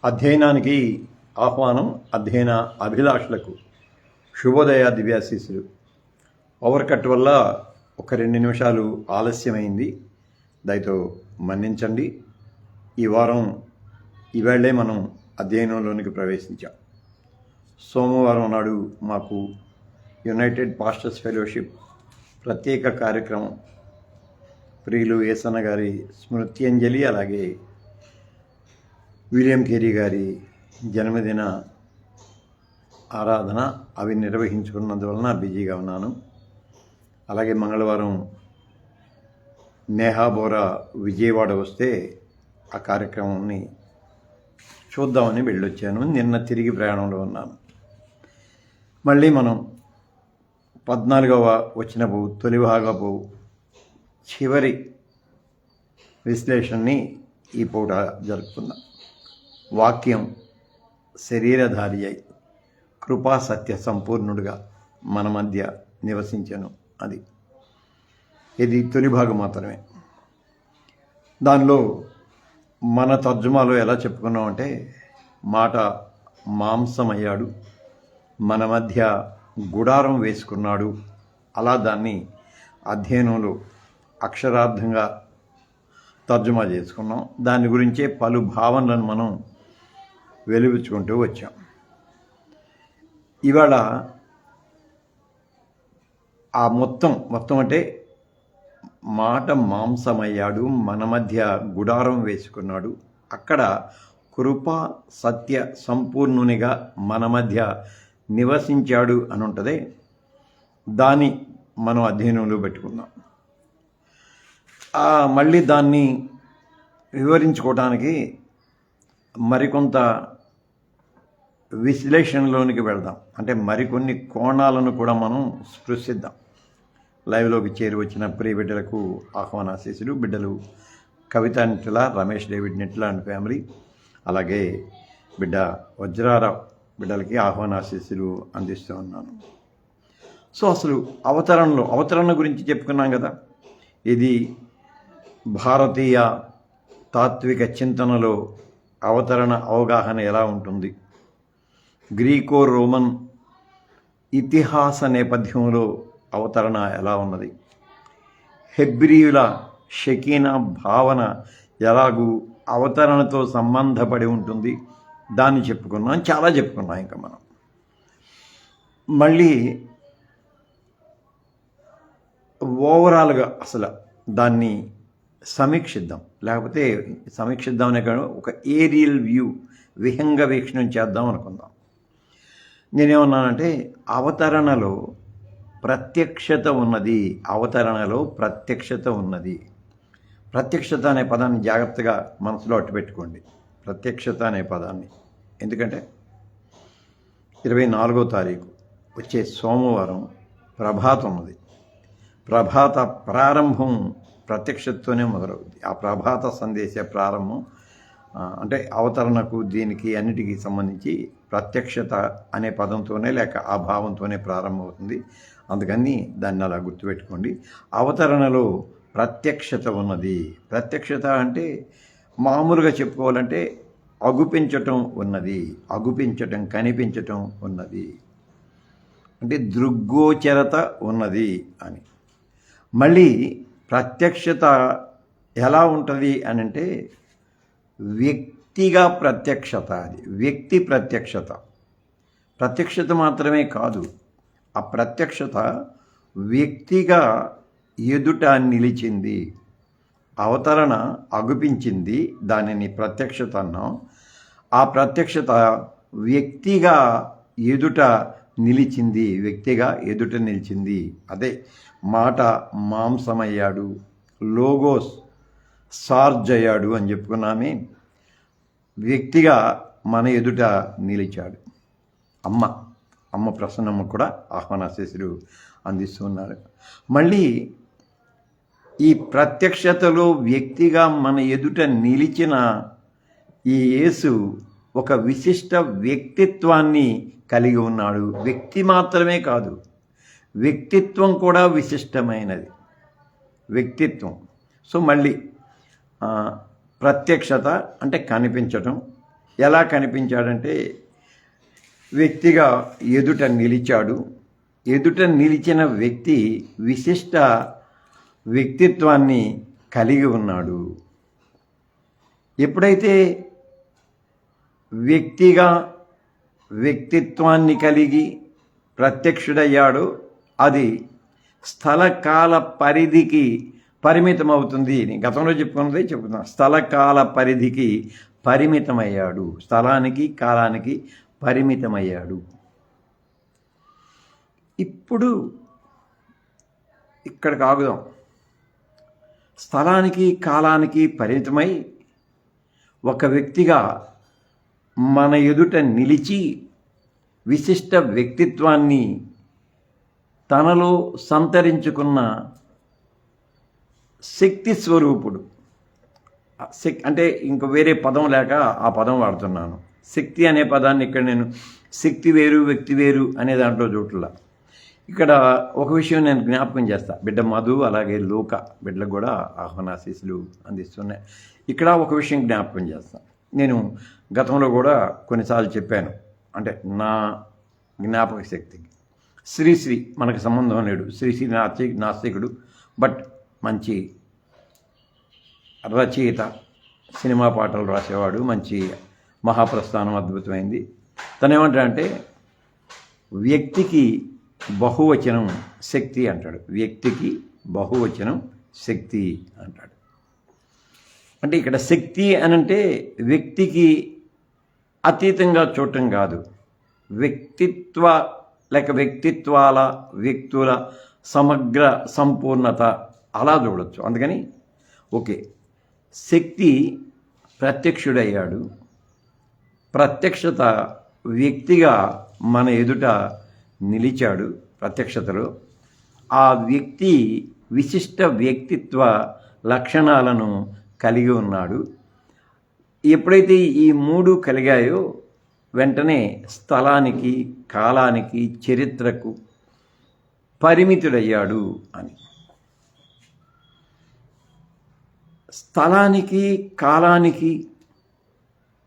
అధ్యయనానికి ఆహ్వానం. అధ్యయన అభిలాషులకు శుభోదయ దివ్యాశీస్సులు. పవర్ కట్ వల్ల ఒక 2 నిమిషాలు ఆలస్యమైంది, దయతో మన్నించండి. ఈ వారం ఈవేళే మనం అధ్యయనంలోనికి ప్రవేశించాం. సోమవారం నాడు మాకు యునైటెడ్ పాస్టర్స్ ఫెలోషిప్ ప్రత్యేక కార్యక్రమం, ప్రియులు ఏసన్న గారి స్మృత్యంజలి, అలాగే విలియం కేరీ గారి జన్మదిన ఆరాధన అవి నిర్వహించుకున్నందువలన బిజీగా ఉన్నాను. అలాగే మంగళవారం నేహా బోరా విజయవాడ వస్తే ఆ కార్యక్రమాన్ని చూద్దామని వెళ్ళొచ్చాను. నిన్న తిరిగి ప్రయాణంలో ఉన్నాను. మళ్ళీ మనం 14వ వచనపు తొలి భాగపు చివరి విశ్లేషణని ఈ పూట జరుపుకుందాం. వాక్యం శరీరధారి అయి కృపా సత్య సంపూర్ణుడుగా మన మధ్య నివసించను. ఇది తొలి భాగం మాత్రమే. దానిలో మన తర్జుమాలో ఎలా చెప్పుకున్నామంటే, మాట మాంసమయ్యాడు, మన మధ్య గుడారం వేసుకున్నాడు. అలా దాన్ని అధ్యయనంలో అక్షరార్థంగా తర్జుమా చేసుకున్నాం. దాని గురించే పలు భావనలను మనం వెలువచ్చుకుంటూ వచ్చాం. ఇవాళ ఆ మొత్తం అంటే మాట మాంసమయ్యాడు, మన మధ్య గుడారం వేసుకున్నాడు, అక్కడ కృపా సత్య సంపూర్ణునిగా మన మధ్య నివసించాడు అని ఉంటుంది. దాన్ని మనం అధ్యయనంలో పెట్టుకుందాం. మళ్ళీ దాన్ని వివరించుకోవడానికి మరికొంత విశ్లేషణలోనికి వెళ్దాం. అంటే మరికొన్ని కోణాలను కూడా మనం స్పృశిద్దాం. లైవ్లోకి చేరి వచ్చిన ప్రియ బిడ్డలకు ఆహ్వానాశీస్సులు. బిడ్డలు Kavitha Nitla, Ramesh David Nitla and family, అలాగే బిడ్డ వజ్రారావు బిడ్డలకి ఆహ్వానాశీస్సులు అందిస్తూ ఉన్నాను. సో అసలు అవతరణ గురించి చెప్పుకున్నాం కదా. ఇది భారతీయ తాత్విక చింతనలో అవతరణ అవగాహన ఎలా ఉంటుంది, గ్రీకో రోమన్ ఇతిహాస నేపథ్యంలో అవతరణ ఎలా ఉన్నది, హెబ్రీయుల షకీనా భావన ఎలాగూ అవతరణతో సంబంధపడి ఉంటుంది, దాన్ని చెప్పుకున్నాం. చాలా చెప్పుకున్నాం. ఇంకా మనం మళ్ళీ ఓవరాల్గా అసలు దాన్ని సమీక్షిద్దాం. లేకపోతే సమీక్షిద్దాం అనే కాదు, ఒక ఏరియల్ వ్యూ, విహంగ వీక్షణం చేద్దాం అనుకుందాం. నేనేమన్నానంటే, అవతరణలో ప్రత్యక్షత ఉన్నది. అవతరణలో ప్రత్యక్షత ఉన్నది. ప్రత్యక్షత అనే పదాన్ని జాగ్రత్తగా మనసులో అట్టుపెట్టుకోండి. ప్రత్యక్షత అనే పదాన్ని. ఎందుకంటే 24వ తారీఖు వచ్చే సోమవారం ప్రభాతం ఉన్నది. ప్రభాత ప్రారంభం ప్రత్యక్షతతోనే మొదలవుతుంది. ఆ ప్రభాత సందేశ ప్రారంభం అంటే అవతరణకు, దీనికి అన్నిటికీ సంబంధించి ప్రత్యక్షత అనే పదంతోనే లేక ఆ భావంతోనే ప్రారంభమవుతుంది. అందుకని దాన్ని అలా గుర్తుపెట్టుకోండి. అవతరణలో ప్రత్యక్షత ఉన్నది. ప్రత్యక్షత అంటే మామూలుగా చెప్పుకోవాలంటే అగుపించటం ఉన్నది, అగుపించటం, కనిపించటం ఉన్నది, అంటే దృగ్గోచరత ఉన్నది అని. మళ్ళీ ప్రత్యక్షత ఎలా ఉంటుంది అని అంటే వ్యక్తిగా ప్రత్యక్షత. అది వ్యక్తి ప్రత్యక్షత. ప్రత్యక్షత మాత్రమే కాదు, ఆ ప్రత్యక్షత వ్యక్తిగా ఎదుట నిలిచింది. అవతరణ అగుపించింది, దానిని ప్రత్యక్షత అన్నాం. ఆ ప్రత్యక్షత వ్యక్తిగా ఎదుట నిలిచింది, వ్యక్తిగా ఎదుట నిలిచింది. అదే మాట మాంసమయ్యాడు, లోగోస్ సార్జ్ అయ్యాడు అని చెప్పుకున్నామే. వ్యక్తిగా మన ఎదుట నిలిచాడు. అమ్మ ప్రసన్నమ్మ కూడా ఆహ్వానాశీస్సులు అందిస్తున్నారు. మళ్ళీ ఈ ప్రత్యక్షతలో వ్యక్తిగా మన ఎదుట నిలిచిన ఈ యేసు ఒక విశిష్ట వ్యక్తిత్వాన్ని కలిగి ఉన్నాడు. వ్యక్తి మాత్రమే కాదు, వ్యక్తిత్వం కూడా విశిష్టమైనది. వ్యక్తిత్వం. సో మళ్ళీ ప్రత్యక్షత అంటే కనిపించటం, ఎలా కనిపించాడంటే వ్యక్తిగా ఎదుట నిలిచాడు. ఎదుట నిలిచిన వ్యక్తి విశిష్ట వ్యక్తిత్వాన్ని కలిగి ఉన్నాడు. ఎప్పుడైతే వ్యక్తిగా వ్యక్తిత్వాన్ని కలిగి ప్రత్యక్షుడయ్యాడో అది స్థలకాల పరిధికి పరిమితం అవుతుంది. గతంలో చెప్పుకున్నదే చెప్తున్నాను. స్థలకాల పరిధికి పరిమితమయ్యాడు. స్థలానికి కాలానికి పరిమితమయ్యాడు. ఇప్పుడు ఇక్కడికి ఆగుదాం. స్థలానికి కాలానికి పరిమితమై ఒక వ్యక్తిగా మన ఎదుట నిలిచి విశిష్ట వ్యక్తిత్వాన్ని తనలో సంతరించుకున్న శక్తి స్వరూపుడు. అంటే ఇంక వేరే పదం లేక ఆ పదం వాడుతున్నాను. శక్తి అనే పదాన్ని ఇక్కడ నేను శక్తి వేరు వ్యక్తి వేరు అనే దాంట్లో చూడట్లా. ఇక్కడ ఒక విషయం నేను జ్ఞాపకం చేస్తా. బిడ్డ మధు అలాగే లోక బిడ్డలకు కూడా ఆహ్వానాశీస్సులు అందిస్తున్నాయి. ఇక్కడ ఒక విషయం జ్ఞాపకం చేస్తాను. నేను గతంలో కూడా కొన్నిసార్లు చెప్పాను. అంటే నా జ్ఞాపక శక్తికి శ్రీశ్రీ మనకు సంబంధం లేడు. శ్రీశ్రీ నాస్తికుడు, బట్ మంచి రచయిత, సినిమా పాటలు రాసేవాడు, మంచి మహాప్రస్థానం అద్భుతమైంది. తను ఏమంటాడంటే వ్యక్తికి బహువచనం శక్తి అంటాడు. వ్యక్తికి బహువచనం శక్తి అంటాడు. అంటే ఇక్కడ శక్తి అనంటే వ్యక్తికి అతీతంగా చూడటం కాదు, వ్యక్తిత్వ లేక వ్యక్తిత్వాల వ్యక్తుల సమగ్ర సంపూర్ణత అలా చూడవచ్చు. అందుకని ఓకే, శక్తి ప్రత్యక్షుడయ్యాడు. ప్రత్యక్షత వ్యక్తిగా మన ఎదుట నిలిచాడు. ప్రత్యక్షతలో ఆ వ్యక్తి విశిష్ట వ్యక్తిత్వ లక్షణాలను కలిగి ఉన్నాడు. ఎప్పుడైతే ఈ మూడు కలిగాయో వెంటనే స్థలానికి కాలానికి చరిత్రకు పరిమితుడయ్యాడు అని. స్థలానికి కాలానికి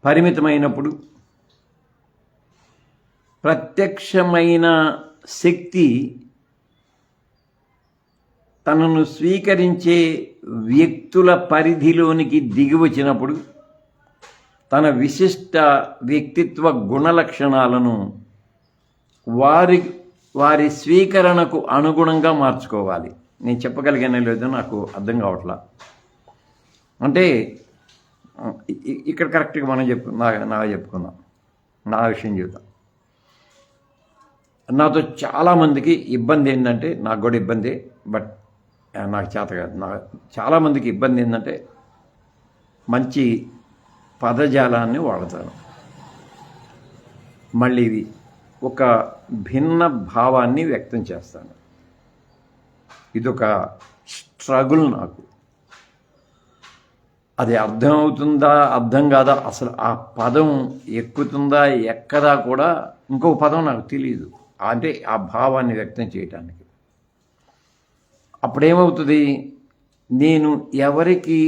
పరిమితమైనప్పుడు ప్రత్యక్షమైన శక్తి తనను స్వీకరించే వ్యక్తుల పరిధిలోనికి దిగి వచ్చినప్పుడు తన విశిష్ట వ్యక్తిత్వ గుణలక్షణాలను వారి స్వీకరణకు అనుగుణంగా మార్చుకోవాలి. నేను చెప్పగలిగానే లేదో నాకు అర్థం కావట్లా. అంటే ఇక్కడ కరెక్ట్గా మనం చెప్పుకుందాం. నా విషయం చెబుతాం. నాతో చాలామందికి ఇబ్బంది ఏంటంటే, నాకు కూడా ఇబ్బంది, బట్ నాకు చేత కాదు. చాలామందికి ఇబ్బంది ఏంటంటే మంచి పదజాలాన్ని వాడతాను. మళ్ళీ ఇది ఒక భిన్న భావాన్ని వ్యక్తం చేస్తాను. ఇదొక స్ట్రగుల్ నాకు. అది అర్థం అవుతుందా అర్థం కాదా, అసలు ఆ పదం ఎక్కుతుందా ఎక్కదా కూడా ఇంకొక పదం నాకు తెలియదు. అంటే ఆ భావాన్ని వ్యక్తం చేయటానికి. అప్పుడేమవుతుంది, నేను ఎవరికి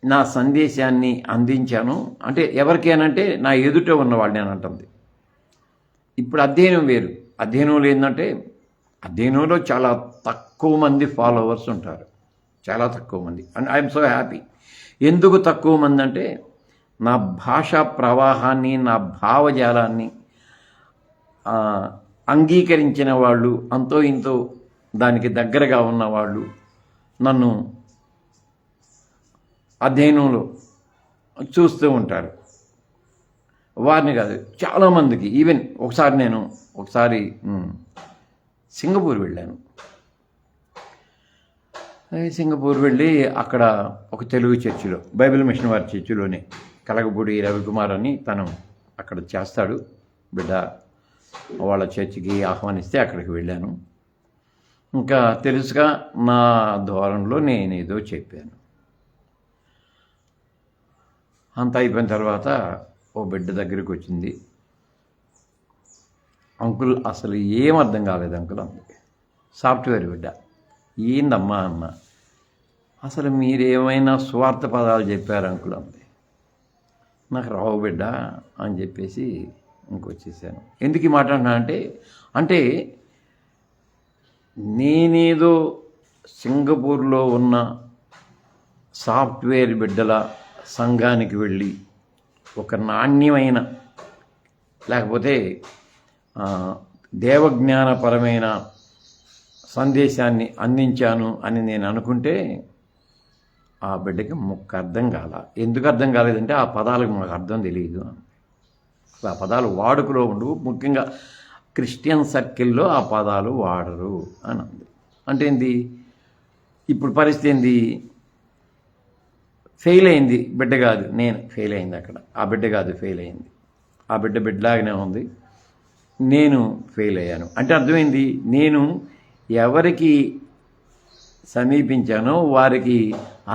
నా సందేశాన్ని అందించాను అంటే ఎవరికేనంటే నా ఎదుట ఉన్నవాడిని అని అంటుంది. ఇప్పుడు అధ్యయనం వేరు. అధ్యయనంలో ఏంటంటే అధ్యయనంలో చాలా తక్కువ మంది ఫాలోవర్స్ ఉంటారు, చాలా తక్కువ మంది. And I'm so happy. ఎందుకు తక్కువ మంది అంటే నా భాషా ప్రవాహాన్ని నా భావజాలాన్ని అంగీకరించిన వాళ్ళు, అంతో ఇంతో దానికి దగ్గరగా ఉన్నవాళ్ళు నన్ను అధ్యయనంలో చూస్తూ ఉంటారు. వారిని కాదు, చాలామందికి. ఈవెన్ ఒకసారి సింగపూర్ వెళ్ళాను. సింగపూర్ వెళ్ళి అక్కడ ఒక తెలుగు చర్చిలో, బైబిల్ మిషన్ వారి చర్చిలోనే, కలగపూడి రవికుమార్ అని తను అక్కడ చేస్తాడు. బిడ్డ వాళ్ళ చర్చికి ఆహ్వానిస్తే అక్కడికి వెళ్ళాను. ఇంకా తెలుసుగా నా ధోరణిలో నేనేదో చెప్పాను. అంత అయిపోయిన తర్వాత ఓ బిడ్డ దగ్గరికి వచ్చింది. అంకుల్ అసలు ఏం అర్థం కాలేదు అంకుల్. అందుకే సాఫ్ట్వేర్ బిడ్డ. ఏందమ్మా అన్న, అసలు మీరేమైనా స్వార్థ పదాలు చెప్పారు అంకుల్ అంది. నాకు రావు బిడ్డ అని చెప్పేసి ఇంకొచ్చేసాను. ఎందుకు ఈ మాట అంటున్నా అంటే నేనేదో సింగపూర్లో ఉన్న సాఫ్ట్వేర్ బిడ్డల సంఘానికి వెళ్ళి ఒక నాణ్యమైన లేకపోతే దేవజ్ఞానపరమైన సందేశాన్ని అందించాను అని నేను అనుకుంటే ఆ బిడ్డకి ముక్క అర్థం కాల. ఎందుకు అర్థం కాలేదంటే ఆ పదాలకు మాకు అర్థం తెలియదు. ఆ పదాలు వాడుకలో ఉండవు, ముఖ్యంగా క్రిస్టియన్ సర్కిల్లో ఆ పదాలు వాడరు అని అంది. అంటే ఏంది ఇప్పుడు పరిస్థితి ఏంది? ఫెయిల్ అయింది బిడ్డ కాదు, నేను ఫెయిల్ అయింది అక్కడ. ఆ బిడ్డ కాదు ఫెయిల్ అయింది, ఆ బిడ్డ బిడ్డలాగానే ఉంది, నేను ఫెయిల్ అయ్యాను. అంటే అర్థమైంది, నేను ఎవరికి సమీపించానో వారికి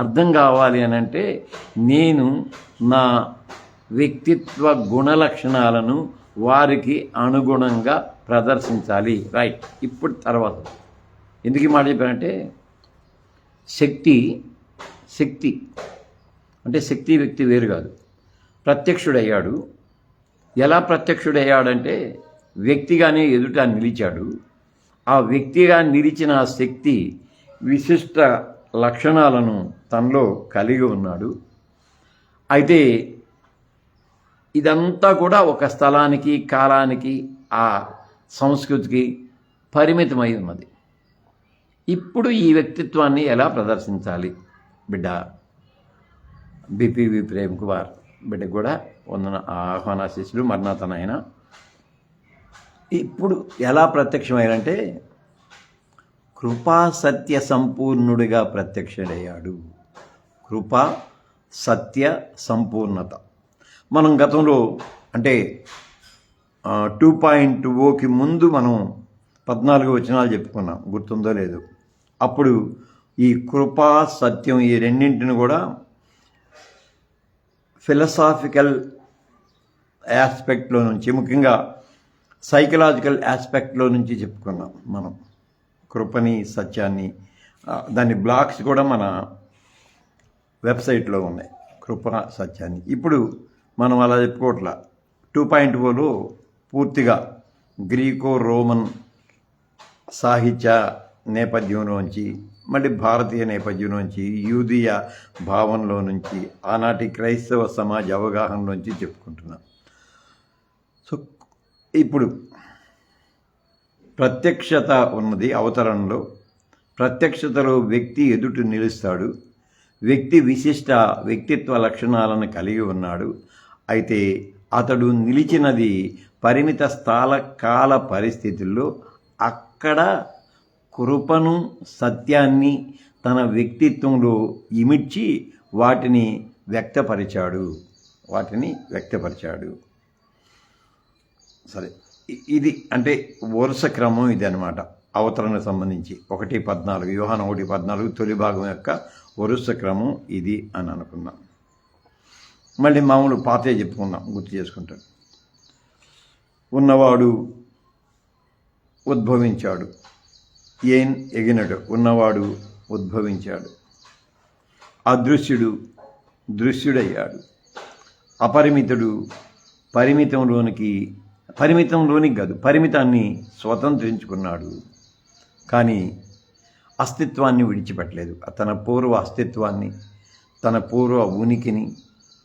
అర్థం కావాలి అని అంటే నేను నా వ్యక్తిత్వ గుణలక్షణాలను వారికి అనుగుణంగా ప్రదర్శించాలి. రైట్. ఇప్పుడు తర్వాత ఎందుకు ఈ మాట చెప్పానంటే శక్తి అంటే శక్తి వ్యక్తి వేరు కాదు. ప్రత్యక్షుడయ్యాడు. ఎలా ప్రత్యక్షుడయ్యాడంటే వ్యక్తిగానే ఎదుట నిలిచాడు. ఆ వ్యక్తిగా నిలిచిన శక్తి విశిష్ట లక్షణాలను తనలో కలిగి ఉన్నాడు. అయితే ఇదంతా కూడా ఒక స్థలానికి, కాలానికి, ఆ సంస్కృతికి పరిమితమై ఉన్నది. ఇప్పుడు ఈ వ్యక్తిత్వాన్ని ఎలా ప్రదర్శించాలి? బిడ్డ బిపివి ప్రేమ్ కుమార్ బిడ్డకు కూడా వందన ఆహ్వానాశీస్సులు. మరణాతనైనా ఇప్పుడు ఎలా ప్రత్యక్షమయ్యారంటే కృపా సత్య సంపూర్ణుడిగా ప్రత్యక్షమయ్యాడు. కృపా సత్య సంపూర్ణత. మనం గతంలో అంటే 2.0కి ముందు మనం 14 వచనాలు చెప్పుకున్నాం, గుర్తుందో లేదు. అప్పుడు ఈ కృపా సత్యం ఈ రెండింటిని కూడా ఫిలసాఫికల్ ఆస్పెక్ట్లో నుంచి, ముఖ్యంగా సైకలాజికల్ ఆస్పెక్ట్లో నుంచి చెప్పుకున్నాం మనం. కృపని, సత్యాన్ని, దాని బ్లాగ్స్ కూడా మన వెబ్సైట్లో ఉన్నాయి, కృప సత్యాన్ని. ఇప్పుడు మనం అలా చెప్పుకోవట్లా. 2.0లో పూర్తిగా గ్రీకో రోమన్ సాహిత్య నేపథ్యంలోంచి, మళ్ళీ భారతీయ నేపథ్యంలోంచి, యూదియ భావంలో నుంచి, ఆనాటి క్రైస్తవ సమాజ అవగాహనలోంచి చెప్పుకుంటున్నాం. సో ఇప్పుడు ప్రత్యక్షత ఉన్నది అవతరణలో. ప్రత్యక్షతలో వ్యక్తి ఎదుట నిలుస్తాడు. వ్యక్తి విశిష్ట వ్యక్తిత్వ లక్షణాలను కలిగి ఉన్నాడు. అయితే అతడు నిలిచినది పరిమిత స్థల కాల పరిస్థితుల్లో. అక్కడ కృపను, సత్యాన్ని తన వ్యక్తిత్వంలో ఇమిడ్చి వాటిని వ్యక్తపరిచాడు. సరే, ఇది అంటే వరుస క్రమం ఇది అనమాట. అవతరణకు సంబంధించి 1:14 యోహాను 1:14 తొలి భాగం యొక్క వరుస క్రమం ఇది అని అనుకున్నాం. మళ్ళీ మామూలు పాతే చెప్పుకున్నాం, గుర్తు చేసుకుంటాడు. ఉన్నవాడు ఉద్భవించాడు. ఏన్ ఎగినడు, ఉన్నవాడు ఉద్భవించాడు. అదృశ్యుడు దృశ్యుడయ్యాడు. అపరిమితుడు పరిమితంలోనికి కాదు, పరిమితాన్ని స్వతంత్రించుకున్నాడు. కానీ అస్తిత్వాన్ని విడిచిపెట్టలేదు. తన పూర్వ అస్తిత్వాన్ని, తన పూర్వ ఉనికిని,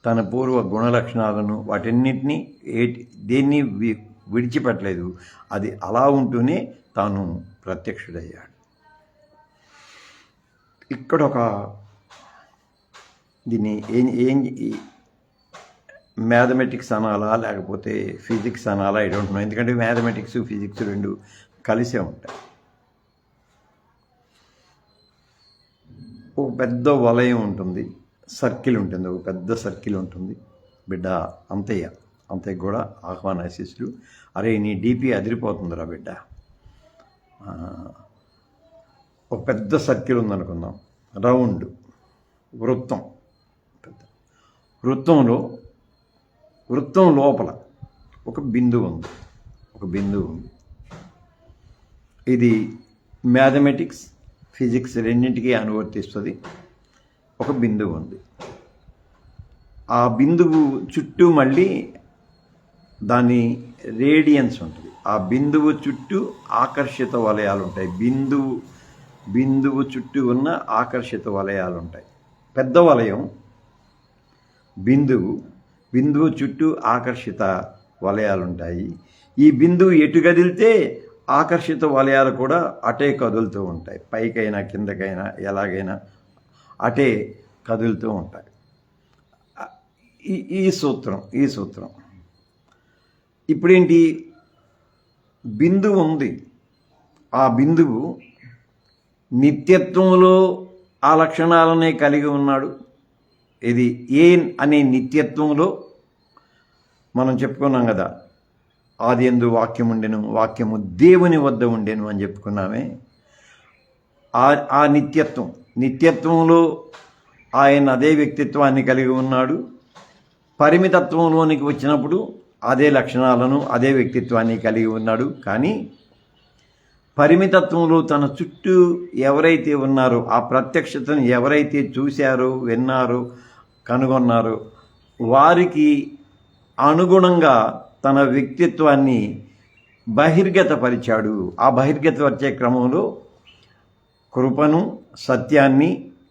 తన పూర్వ గుణలక్షణాలను, వాటన్నిటినీ దేన్ని విడిచిపెట్టలేదు. అది అలా ఉంటూనే తాను ప్రత్యక్షుడయ్యాడు. ఇక్కడ ఒక దీన్ని ఏం మ్యాథమెటిక్స్ అనాలా లేకపోతే ఫిజిక్స్ అనాలా, ఐ డోంట్ నో. ఎందుకంటే మ్యాథమెటిక్స్, ఫిజిక్స్ రెండు కలిసే ఉంటాయి. ఒక పెద్ద వలయం ఉంటుంది, సర్కిల్ ఉంటుంది, ఒక పెద్ద సర్కిల్ ఉంటుంది. బిడ్డ అంతయ్య కూడా ఆహ్వానాశీస్సులు. అరే నీ డీపీ అదిరిపోతుందిరా బిడ్డ. ఒక పెద్ద సర్కిల్ ఉందనుకుందాం, రౌండ్ వృత్తం. వృత్తం లోపల ఒక బిందువు ఉంది. ఇది మ్యాథమెటిక్స్, ఫిజిక్స్ రెండింటికి అనువర్తిస్తుంది. ఒక బిందువు ఉంది. ఆ బిందువు చుట్టూ మళ్ళీ దాని రేడియన్స్ ఉంటుంది. ఆ బిందువు చుట్టూ ఆకర్షిత వలయాలు ఉంటాయి. బిందువు చుట్టూ ఉన్న ఆకర్షిత వలయాలు ఉంటాయి. పెద్ద వలయం బిందువు చుట్టూ ఆకర్షిత వలయాలు ఉంటాయి. ఈ బిందువు ఎటు కదిలితే ఆకర్షిత వలయాలు కూడా అటే కదులుతూ ఉంటాయి. పైకైనా కిందకైనా ఎలాగైనా అటే కదులుతూ ఉంటాయి. ఈ సూత్రం ఇప్పుడేంటి, బిందువు ఉంది. ఆ బిందువు నిత్యత్వంలో ఆ లక్షణాలనే కలిగి ఉన్నాడు. ఇది ఏ అనే నిత్యత్వంలో మనం చెప్పుకున్నాం కదా, ఆది యందు వాక్యం ఉండెను, వాక్యము దేవుని వద్ద ఉండెను అని చెప్పుకున్నామే. ఆ నిత్యత్వంలో ఆయన అదే వ్యక్తిత్వాన్ని కలిగి ఉన్నాడు. పరిమితత్వంలోనికి వచ్చినప్పుడు అదే లక్షణాలను అదే వ్యక్తిత్వాన్ని కలిగి ఉన్నాడు. కానీ పరిమితత్వంలో తన చుట్టూ ఎవరైతే ఉన్నారో, ఆ ప్రత్యక్షతను ఎవరైతే చూశారో, విన్నారో, కనుగొన్నారో వారికి అనుగుణంగా తన వ్యక్తిత్వాన్ని బహిర్గతపరిచాడు. ఆ బహిర్గతపరిచే క్రమంలో కృపను, సత్యాన్ని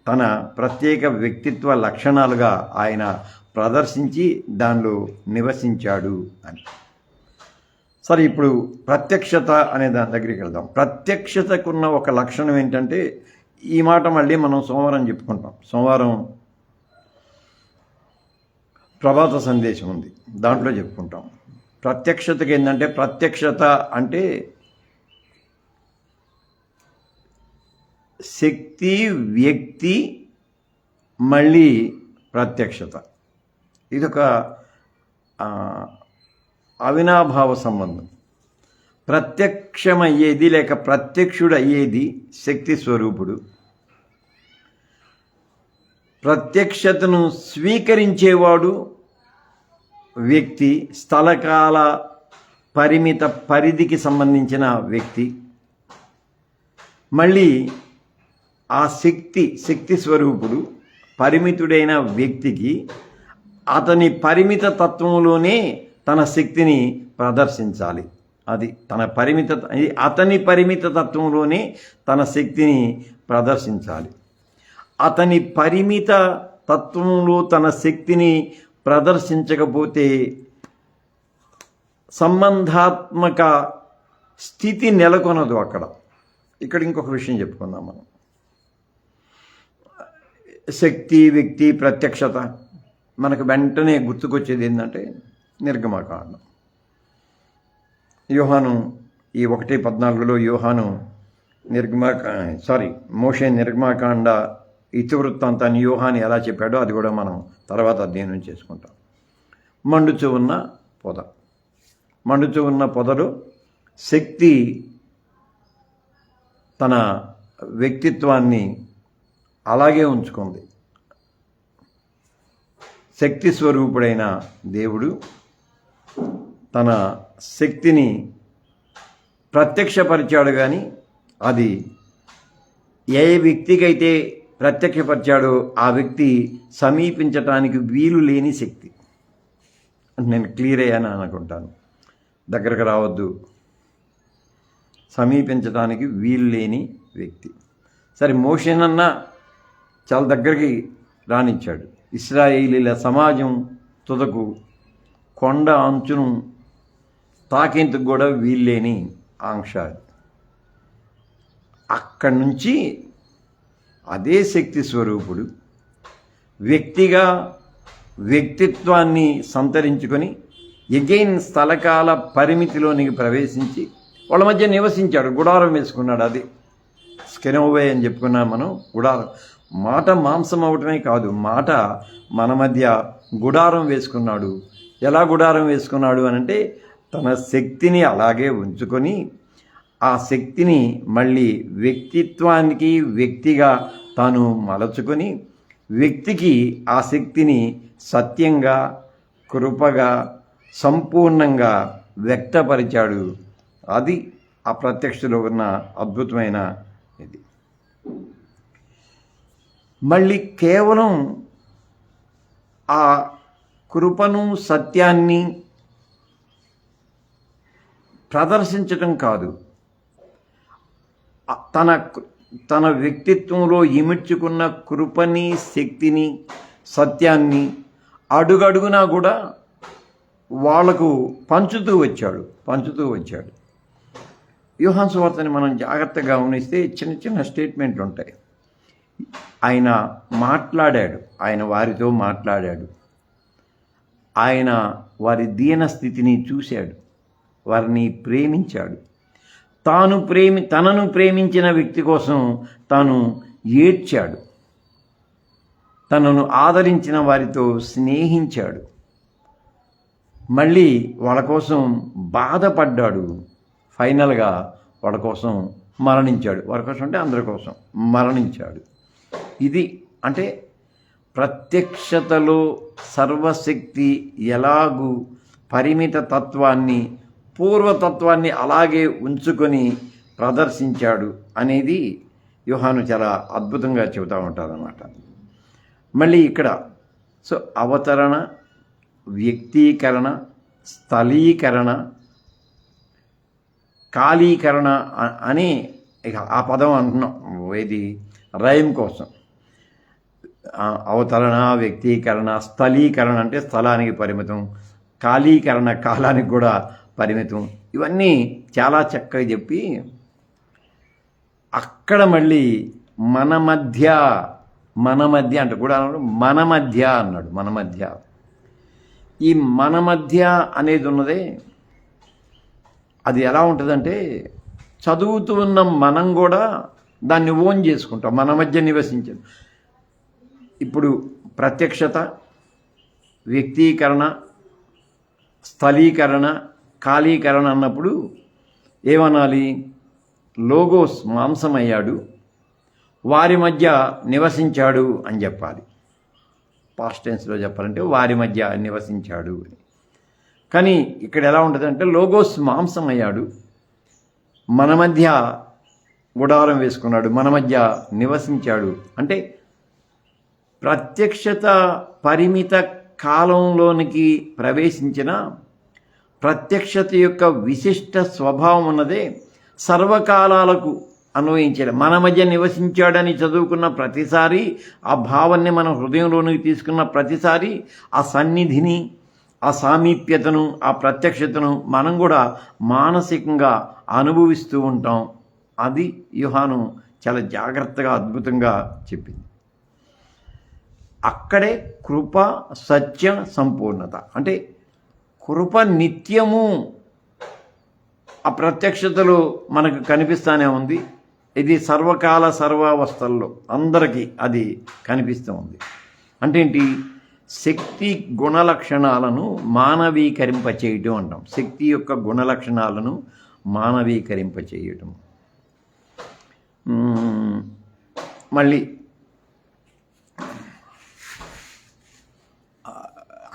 తన ప్రత్యేక వ్యక్తిత్వ లక్షణాలుగా ఆయన ప్రదర్శించి దానిలో నివసించాడు అని. సరే, ఇప్పుడు ప్రత్యక్షత అనే దాని దగ్గరికి వెళ్దాం. ప్రత్యక్షతకున్న ఒక లక్షణం ఏంటంటే, ఈ మాట మళ్ళీ మనం సోమవారం చెప్పుకుంటాం. సోమవారం ప్రభాత సందేశం ఉంది, దాంట్లో చెప్పుకుంటాం. ప్రత్యక్షతకి ఏంటంటే, ప్రత్యక్షత అంటే శక్తి, వ్యక్తి, మళ్ళీ ప్రత్యక్షత. ఇదొక అవినాభావ సంబంధం. ప్రత్యక్షమయ్యేది లేక ప్రత్యక్షుడు అయ్యేది శక్తి స్వరూపుడు. ప్రత్యక్షతను స్వీకరించేవాడు వ్యక్తి, స్థలకాల పరిమిత పరిధికి సంబంధించిన వ్యక్తి. మళ్ళీ ఆ శక్తి స్వరూపుడు పరిమితుడైన వ్యక్తికి అతని పరిమిత తత్వంలోనే తన శక్తిని ప్రదర్శించాలి. అతని పరిమిత తత్వంలోనే తన శక్తిని ప్రదర్శించాలి. అతని పరిమిత తత్వంలో తన శక్తిని ప్రదర్శించకపోతే సంబంధాత్మక స్థితి నెలకొనదు అక్కడ. ఇక్కడ ఇంకొక విషయం చెప్పుకుందాం మనం. శక్తి, వ్యక్తి, ప్రత్యక్షత మనకు వెంటనే గుర్తుకొచ్చేది ఏంటంటే నిర్గమకాండం. యోహాను ఈ 1:14 యోహాను మోషే నిర్గమకాండ ఇతివృత్తాంతాన్ని యోహాను ఎలా చెప్పాడో అది కూడా మనం తర్వాత అధ్యయనం చేసుకుంటాం. మండుచు ఉన్న పొదలో శక్తి తన వ్యక్తిత్వాన్ని అలాగే ఉంచుకుంది. శక్తి స్వరూపుడైన దేవుడు తన శక్తిని ప్రత్యక్షపరిచాడు. కానీ అది ఏ వ్యక్తికైతే ప్రత్యక్షపరిచాడో ఆ వ్యక్తి సమీపించటానికి వీలు లేని శక్తి. నేను క్లియర్ అయ్యాను అనుకుంటాను. దగ్గరకు రావద్దు, సమీపించడానికి వీలు లేని వ్యక్తి. సరే, మోషేనన్నా చాలా దగ్గరికి రానిచ్చాడు. ఇశ్రాయేలీల సమాజం తుదకు కొండ అంచును తాకేందుకు కూడా వీల్లేని ఆంక్ష. అక్కడి నుంచి అదే శక్తి స్వరూపుడు వ్యక్తిగా వ్యక్తిత్వాన్ని సంతరించుకొని ఎగైన్ స్థలకాల పరిమితిలోనికి ప్రవేశించి వాళ్ళ మధ్య నివసించాడు. గుడారం వేసుకున్నాడు. అది స్కెనోవే అని చెప్పుకున్నాం మనం. గుడారం మాట మాంసం అవటమే కాదు, మాట మన మధ్య గుడారం వేసుకున్నాడు. ఎలా గుడారం వేసుకున్నాడు అనంటే, తన శక్తిని అలాగే ఉంచుకొని ఆ శక్తిని మళ్ళీ వ్యక్తిత్వానికి వ్యక్తిగా తాను మలచుకొని వ్యక్తికి ఆ శక్తిని సత్యంగా, కృపగా, సంపూర్ణంగా వ్యక్తపరిచాడు. అది ఆ ప్రత్యక్షలో ఉన్న అద్భుతమైన ఇది. మళ్ళీ కేవలం ఆ కృపను సత్యాన్ని ప్రదర్శించటం కాదు, తన తన వ్యక్తిత్వంలో ఇమిడ్చుకున్న కృపని, శక్తిని, సత్యాన్ని అడుగడుగునా కూడా వాళ్లకు పంచుతూ వచ్చాడు. యోహాను సువార్తని మనం జాగ్రత్తగా గమనిస్తే చిన్న చిన్న స్టేట్మెంట్లు ఉంటాయి. ఆయన మాట్లాడాడు, ఆయన వారితో మాట్లాడాడు, ఆయన వారి దీన స్థితిని చూశాడు, వారిని ప్రేమించాడు, తనను ప్రేమించిన వ్యక్తి కోసం తాను ఏడ్చాడు, తనను ఆదరించిన వారితో స్నేహించాడు, మళ్ళీ వాళ్ళ కోసం బాధపడ్డాడు, ఫైనల్గా వాళ్ళ కోసం మరణించాడు. వారి కోసం అంటే అందరి కోసం మరణించాడు. ఇది అంటే ప్రత్యక్షతలో సర్వశక్తి ఎలాగూ పరిమిత తత్వాన్ని, పూర్వతత్వాన్ని అలాగే ఉంచుకొని ప్రదర్శించాడు అనేది యోహాను చాలా అద్భుతంగా చెబుతూ ఉంటారన్నమాట. మళ్ళీ ఇక్కడ అవతరణ, వ్యక్తీకరణ, స్థలీకరణ, కాలీకరణ అని ఇక ఆ పదం అంటున్నాం. ఇది రైమ్ కోసం. అవతరణ, వ్యక్తీకరణ, స్థలీకరణ అంటే స్థలానికి పరిమితం, కాలీకరణ కాలానికి కూడా పరిమితం. ఇవన్నీ చాలా చక్కగా చెప్పి అక్కడ మళ్ళీ మన మధ్య అంటే కూడా అన్నాడు, మన మధ్య. ఈ మన మధ్య అనేది ఉన్నదే, అది ఎలా ఉంటుందంటే చదువుతూ ఉన్న మనం కూడా దాన్ని ఓన్ చేసుకుంటాం, మన మధ్య నివసించదు. ఇప్పుడు ప్రత్యక్షత, వ్యక్తీకరణ, స్థలీకరణ, కాలీకరణ అన్నప్పుడు ఏమనాలి? లోగోస్ మాంసమయ్యాడు, వారి మధ్య నివసించాడు అని చెప్పాలి. పాస్ట్ టెన్స్లో చెప్పాలంటే వారి మధ్య నివసించాడు అని. కానీ ఇక్కడ ఎలా ఉంటుందంటే లోగోస్ మాంసమయ్యాడు, మన మధ్య గుడారం వేసుకున్నాడు, మన మధ్య నివసించాడు. అంటే ప్రత్యక్షత పరిమిత కాలంలోనికి ప్రవేశించిన ప్రత్యక్షత యొక్క విశిష్ట స్వభావం ఉన్నదే సర్వకాలాలకు అన్వయించాడు. మన మధ్య నివసించాడని చదువుకున్న ప్రతిసారి, ఆ భావాన్ని మన హృదయంలోనికి తీసుకున్న ప్రతిసారి, ఆ సన్నిధిని, ఆ సామీప్యతను, ఆ ప్రత్యక్షతను మనం కూడా మానసికంగా అనుభవిస్తూ ఉంటాం. అది యోహాను చాలా జాగ్రత్తగా, అద్భుతంగా చెప్పింది. అక్కడే కృప, సత్య, సంపూర్ణత. అంటే కృప నిత్యము ఆ ప్రత్యక్షతలో మనకు కనిపిస్తూనే ఉంది. ఇది సర్వకాల సర్వావస్థల్లో అందరికీ అది కనిపిస్తూ ఉంది. అంటే ఏంటి? శక్తి గుణలక్షణాలను మానవీకరింపచేయటం అంటాం. శక్తి యొక్క గుణలక్షణాలను మానవీకరింపచేయటం. మళ్ళీ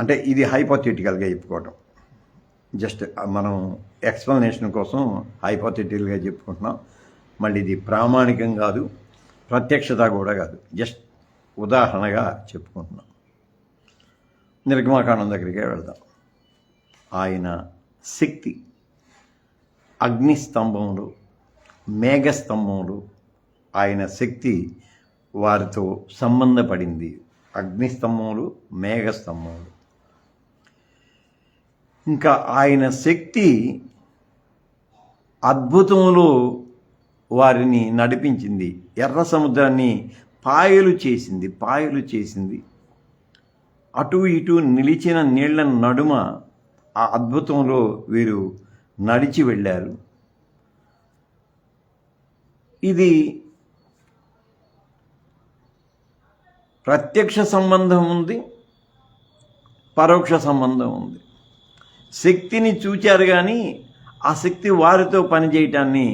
అంటే ఇది హైపోథెటికల్గా చెప్పుకోవటం, జస్ట్ మనం ఎక్స్ప్లెనేషన్ కోసం హైపోథెటికల్గా చెప్పుకుంటున్నాం. మళ్ళీ ఇది ప్రామాణికం కాదు, ప్రత్యక్షత కూడా కాదు, జస్ట్ ఉదాహరణగా చెప్పుకుంటున్నాం. నిర్గమాకాండం దగ్గరికే వెళ్దాం. ఆయన శక్తి అగ్నిస్తంభములు, మేఘస్తంభములు, ఆయన శక్తి వారితో సంబంధపడింది. అగ్నిస్తంభములు, మేఘస్తంభములు. ఇంకా ఆయన శక్తి అద్భుతములో వారిని నడిపించింది. ఎర్ర సముద్రాన్ని పాయలు చేసింది. అటు ఇటు నిలిచిన నీళ్ల నడుమ ఆ అద్భుతంలో వీరు నడిచి వెళ్ళారు. ఇది ప్రత్యక్ష సంబంధం ఉంది, పరోక్ష సంబంధం ఉంది. శక్తిని చూచారు కానీ ఆ శక్తి వారితో పనిచేయటాన్ని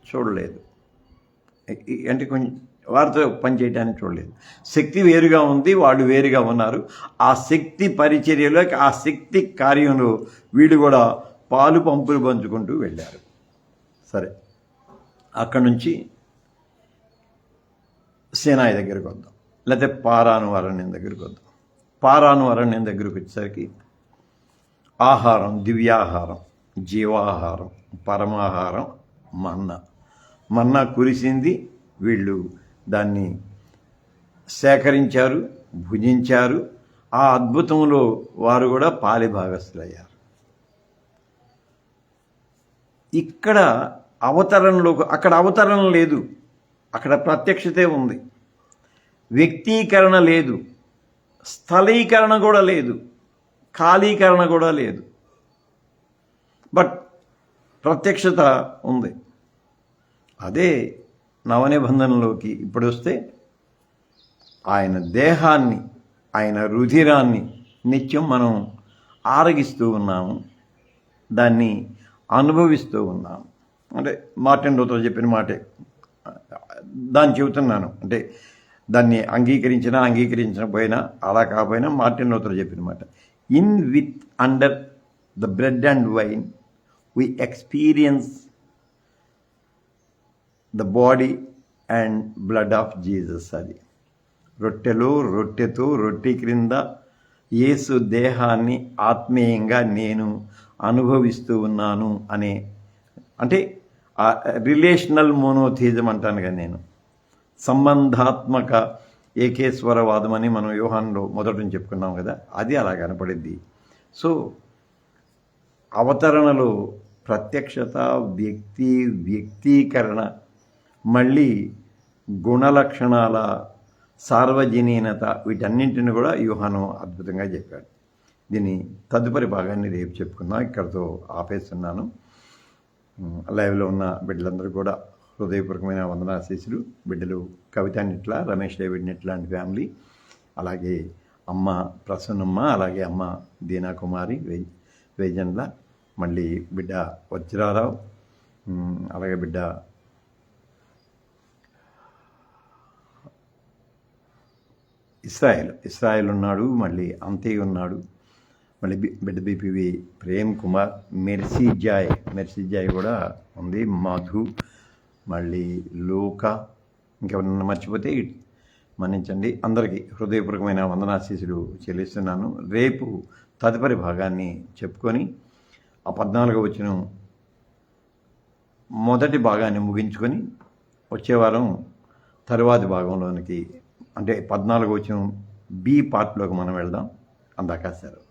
చూడలేదు. అంటే కొంచెం వారితో పనిచేయటాన్ని చూడలేదు. శక్తి వేరుగా ఉంది, వాళ్ళు వేరుగా ఉన్నారు. ఆ శక్తి పరిచర్యలో, ఆ శక్తి కార్యంలో వీళ్ళు కూడా పాలు పంపులు పంచుకుంటూ వెళ్ళారు. సరే, అక్కడి నుంచి సీనాయి దగ్గరికి వద్దాం, లేకపోతే పారాను అరణ్యం దగ్గరికి వద్దాం. పారాను అరణ్యం దగ్గరికి వచ్చేసరికి ఆహారం, దివ్యాహారం, జీవాహారం, పరమాహారం మన్నా కురిసింది. వీళ్ళు దాన్ని సేకరించారు, భుజించారు. ఆ అద్భుతంలో వారు కూడా పాలిభాగస్తులయ్యారు. ఇక్కడ అక్కడ అవతరణ లేదు, అక్కడ ప్రత్యక్షతే ఉంది. వ్యక్తీకరణ లేదు, స్థలీకరణ కూడా లేదు, ఖాళీకరణ కూడా లేదు, బట్ ప్రత్యక్షత ఉంది. అదే నవనిబంధనలోకి ఇప్పుడు వస్తే ఆయన దేహాన్ని, ఆయన రుధిరాన్ని నిత్యం మనం ఆరగిస్తూ ఉన్నాము, దాన్ని అనుభవిస్తూ ఉన్నాము. అంటే మార్టిన్ లూథర్ చెప్పిన మాటే దాన్ని చెబుతున్నాను. అంటే దాన్ని అంగీకరించకపోయినా అలా కాకపోయినా మార్టిన్ లూథర్ చెప్పిన మాట, in with under the bread and wine we experience the body and blood of Jesus. అది రొట్టెతో రొట్టె క్రింద యేసు దేహాన్ని ఆత్మీయంగా నేను అనుభవిస్తూ ఉన్నాను అనే, అంటే రిలేషనల్ మోనోథిజం అంటాను కదా నేను, సంబంధాత్మక ఏకేశ్వరవాదం అని మనం యోహాన్లో మొదట నుంచి చెప్పుకున్నాం కదా, అది అలా కనపడిద్ది. సో అవతరణలో ప్రత్యక్షత, వ్యక్తీకరణ, మళ్ళీ గుణలక్షణాల సార్వజనీనత, వీటన్నింటిని కూడా యోహాను అద్భుతంగా చెప్పాడు. దీని తదుపరి భాగాన్ని రేపు చెప్పుకుందాం. ఇక్కడితో ఆపేస్తున్నాను. లైవ్లో ఉన్న బిడ్డలందరూ కూడా హృదయపూర్వకమైన వందనాశీస్సులు. బిడ్డలు కవిత నిట్ల, రమేష్ డేవిడ్ నిట్ల లాంటి ఫ్యామిలీ, అలాగే అమ్మ ప్రసన్నమ్మ, అలాగే అమ్మ దీనా కుమారి వేజన్ల, మళ్ళీ బిడ్డ వజ్రారావు, అలాగే బిడ్డ ఇస్రాయల్ ఉన్నాడు, మళ్ళీ అంతయ్య ఉన్నాడు, మళ్ళీ బిడ్డ బీపీవి ప్రేమ్ కుమార్, మెర్సీజాయ్ కూడా ఉంది, మధు, మళ్ళీ లోక, ఇంకెవరన్నా మర్చిపోతే మన్నించండి. అందరికీ హృదయపూర్వకమైన వందనాశీస్సులు చెల్లిస్తున్నాను. రేపు తదుపరి భాగాన్ని చెప్పుకొని ఆ 14వ వచనం మొదటి భాగాన్ని ముగించుకొని వచ్చేవారం తరువాతి భాగంలోనికి, అంటే 14వ వచనం బి పార్ట్లోకి మనం వెళ్దాం. అందాక సెలవు.